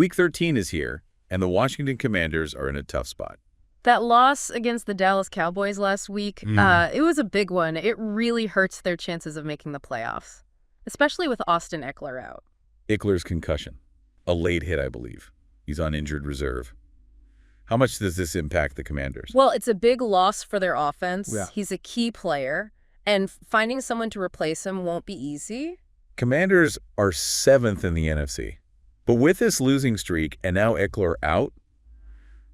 Week 13 is here, and the Washington Commanders are in a tough spot. That loss against the Dallas Cowboys last week, it was a big one. It really hurts their chances of making the playoffs, especially with Austin Ekeler out. Ekeler's concussion. A late hit, I believe. He's on injured reserve. How much does this impact the Commanders? Well, it's a big loss for their offense. Yeah. He's a key player, and finding someone to replace him won't be easy. Commanders are 7th in the NFC. But with this losing streak and now Ekeler out,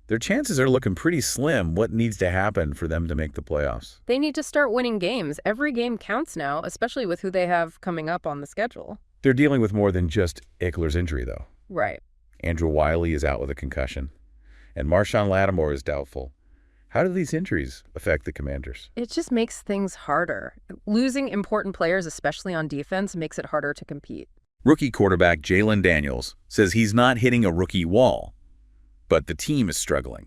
their chances are looking pretty slim. What needs to happen for them to make the playoffs? They need to start winning games. Every game counts now, especially with who they have coming up on the schedule. They're dealing with more than just Ekeler's injury, though. Right. Andrew Wiley is out with a concussion, and Marshawn Lattimore is doubtful. How do these injuries affect the Commanders? It just makes things harder. Losing important players, especially on defense, makes it harder to compete. Rookie quarterback Jalen Daniels says he's not hitting a rookie wall, but the team is struggling.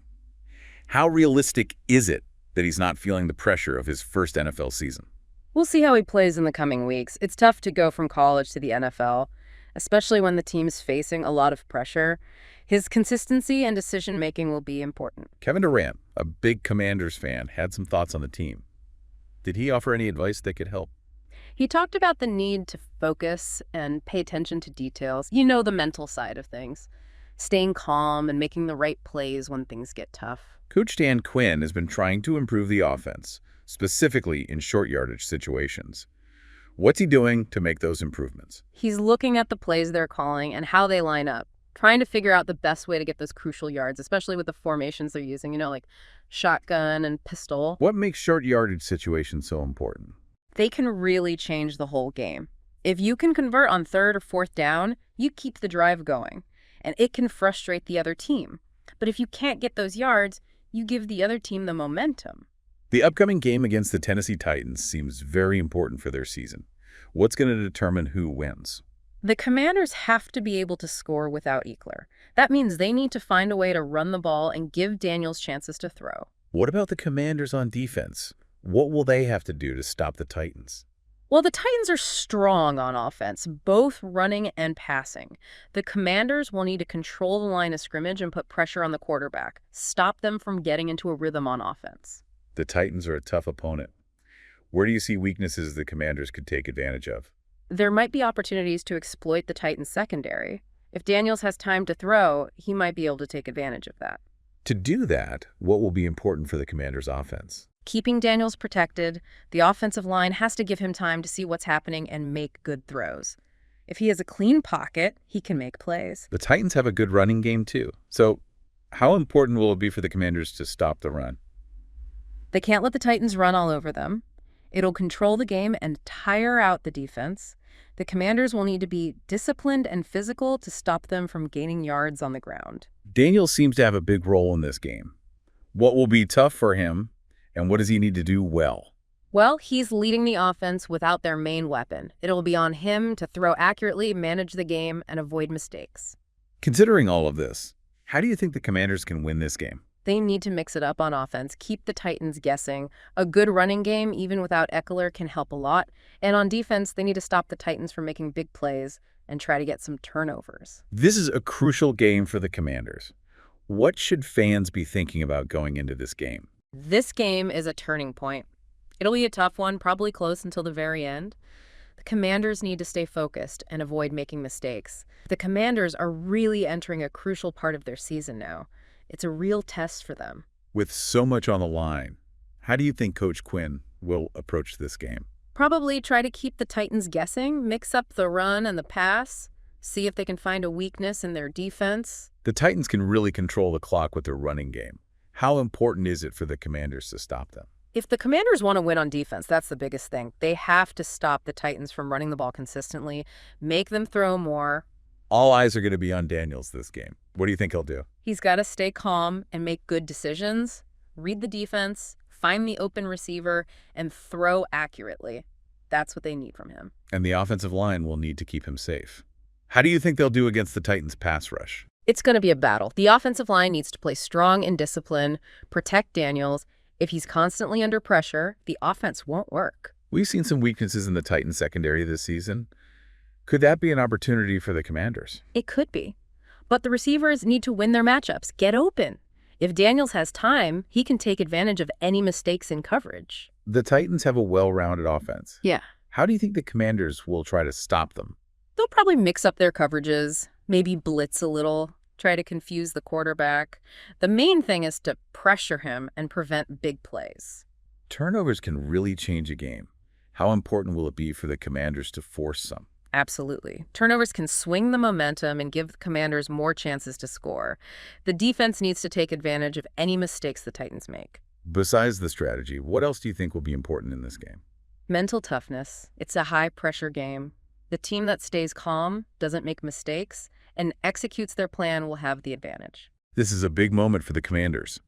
How realistic is it that he's not feeling the pressure of his first NFL season? We'll see how he plays in the coming weeks. It's tough to go from college to the NFL, especially when the team's facing a lot of pressure. His consistency and decision-making will be important. Kevin Durant, a big Commanders fan, had some thoughts on the team. Did he offer any advice that could help? He talked about the need to focus and pay attention to details. You know, the mental side of things. Staying calm and making the right plays when things get tough. Coach Dan Quinn has been trying to improve the offense, specifically in short yardage situations. What's he doing to make those improvements? He's looking at the plays they're calling and how they line up, trying to figure out the best way to get those crucial yards, especially with the formations they're using, like shotgun and pistol. What makes short yardage situations so important? They can really change the whole game. If you can convert on 3rd or 4th down, you keep the drive going, and it can frustrate the other team. But if you can't get those yards, you give the other team the momentum. The upcoming game against the Tennessee Titans seems very important for their season. What's going to determine who wins? The Commanders have to be able to score without Ekeler. That means they need to find a way to run the ball and give Daniels chances to throw. What about the Commanders on defense? What will they have to do to stop the Titans? Well, the Titans are strong on offense, both running and passing. The Commanders will need to control the line of scrimmage and put pressure on the quarterback, stop them from getting into a rhythm on offense. The Titans are a tough opponent. Where do you see weaknesses the Commanders could take advantage of? There might be opportunities to exploit the Titans' secondary. If Daniels has time to throw, he might be able to take advantage of that. To do that, what will be important for the Commanders' offense? Keeping Daniels protected, the offensive line has to give him time to see what's happening and make good throws. If he has a clean pocket, he can make plays. The Titans have a good running game, too. So how important will it be for the Commanders to stop the run? They can't let the Titans run all over them. It'll control the game and tire out the defense. The Commanders will need to be disciplined and physical to stop them from gaining yards on the ground. Daniels seems to have a big role in this game. What will be tough for him, and what does he need to do well? Well, he's leading the offense without their main weapon. It'll be on him to throw accurately, manage the game, and avoid mistakes. Considering all of this, how do you think the Commanders can win this game? They need to mix it up on offense, keep the Titans guessing. A good running game, even without Ekeler, can help a lot. And on defense, they need to stop the Titans from making big plays and try to get some turnovers. This is a crucial game for the Commanders. What should fans be thinking about going into this game? This game is a turning point. It'll be a tough one, probably close until the very end. The Commanders need to stay focused and avoid making mistakes. The Commanders are really entering a crucial part of their season now. It's a real test for them. With so much on the line, how do you think Coach Quinn will approach this game? Probably try to keep the Titans guessing, mix up the run and the pass, see if they can find a weakness in their defense. The Titans can really control the clock with their running game. How important is it for the Commanders to stop them? If the Commanders want to win on defense, that's the biggest thing. They have to stop the Titans from running the ball consistently, make them throw more. All eyes are going to be on Daniels this game. What do you think he'll do? He's got to stay calm and make good decisions, read the defense, find the open receiver, and throw accurately. That's what they need from him. And the offensive line will need to keep him safe. How do you think they'll do against the Titans' pass rush? It's going to be a battle. The offensive line needs to play strong and disciplined, protect Daniels. If he's constantly under pressure, the offense won't work. We've seen some weaknesses in the Titans secondary this season. Could that be an opportunity for the Commanders? It could be. But the receivers need to win their matchups, get open. If Daniels has time, he can take advantage of any mistakes in coverage. The Titans have a well-rounded offense. Yeah. How do you think the Commanders will try to stop them? They'll probably mix up their coverages, maybe blitz a little, try to confuse the quarterback. The main thing is to pressure him and prevent big plays. Turnovers can really change a game. How important will it be for the Commanders to force some? Absolutely. Turnovers can swing the momentum and give the Commanders more chances to score. The defense needs to take advantage of any mistakes the Titans make. Besides the strategy, what else do you think will be important in this game? Mental toughness. It's a high-pressure game. The team that stays calm, doesn't make mistakes, and executes their plan will have the advantage. This is a big moment for the Commanders.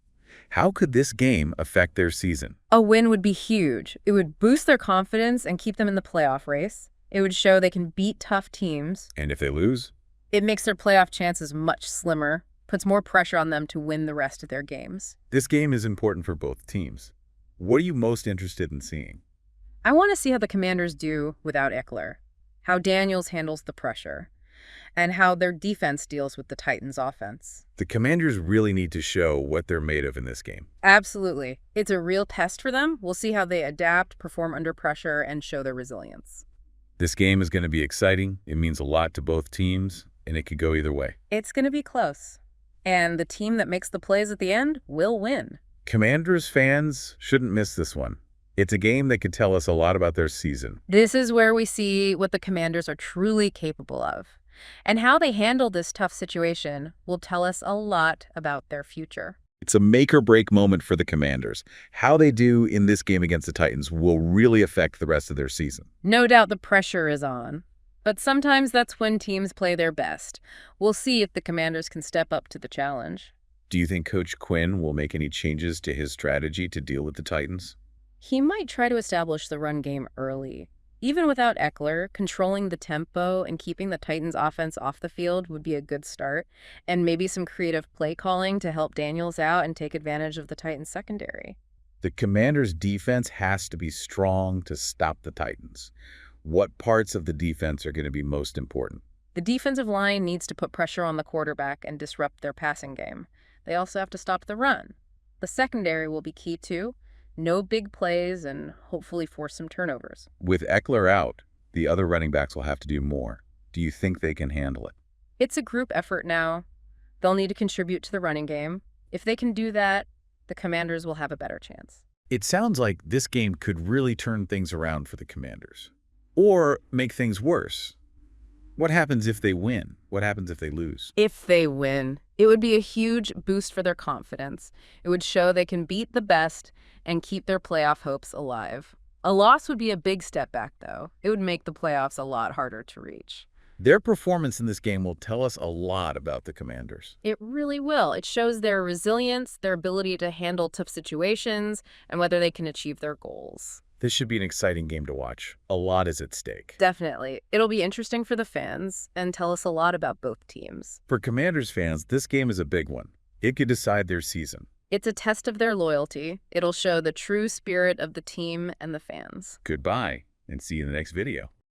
How could this game affect their season? A win would be huge. It would boost their confidence and keep them in the playoff race. It would show they can beat tough teams. And if they lose? It makes their playoff chances much slimmer, puts more pressure on them to win the rest of their games. This game is important for both teams. What are you most interested in seeing? I want to see how the Commanders do without Ekeler, how Daniels handles the pressure, and how their defense deals with the Titans' offense. The Commanders really need to show what they're made of in this game. Absolutely. It's a real test for them. We'll see how they adapt, perform under pressure, and show their resilience. This game is going to be exciting. It means a lot to both teams, and it could go either way. It's going to be close. And the team that makes the plays at the end will win. Commanders fans shouldn't miss this one. It's a game that could tell us a lot about their season. This is where we see what the Commanders are truly capable of. And how they handle this tough situation will tell us a lot about their future. It's a make-or-break moment for the Commanders. How they do in this game against the Titans will really affect the rest of their season. No doubt the pressure is on. But sometimes that's when teams play their best. We'll see if the Commanders can step up to the challenge. Do you think Coach Quinn will make any changes to his strategy to deal with the Titans? He might try to establish the run game early. Even without Ekeler, controlling the tempo and keeping the Titans' offense off the field would be a good start, and maybe some creative play calling to help Daniels out and take advantage of the Titans' secondary. The Commanders' defense has to be strong to stop the Titans. What parts of the defense are going to be most important? The defensive line needs to put pressure on the quarterback and disrupt their passing game. They also have to stop the run. The secondary will be key too. No big plays and hopefully force some turnovers. With Ekeler out, the other running backs will have to do more. Do you think they can handle it? It's a group effort now. They'll need to contribute to the running game. If they can do that, the Commanders will have a better chance. It sounds like this game could really turn things around for the Commanders. Or make things worse. What happens if they win? What happens if they lose? If they win, it would be a huge boost for their confidence. It would show they can beat the best and keep their playoff hopes alive. A loss would be a big step back, though. It would make the playoffs a lot harder to reach. Their performance in this game will tell us a lot about the Commanders. It really will. It shows their resilience, their ability to handle tough situations, and whether they can achieve their goals. This should be an exciting game to watch. A lot is at stake. Definitely. It'll be interesting for the fans and tell us a lot about both teams. For Commanders fans, this game is a big one. It could decide their season. It's a test of their loyalty. It'll show the true spirit of the team and the fans. Goodbye, and see you in the next video.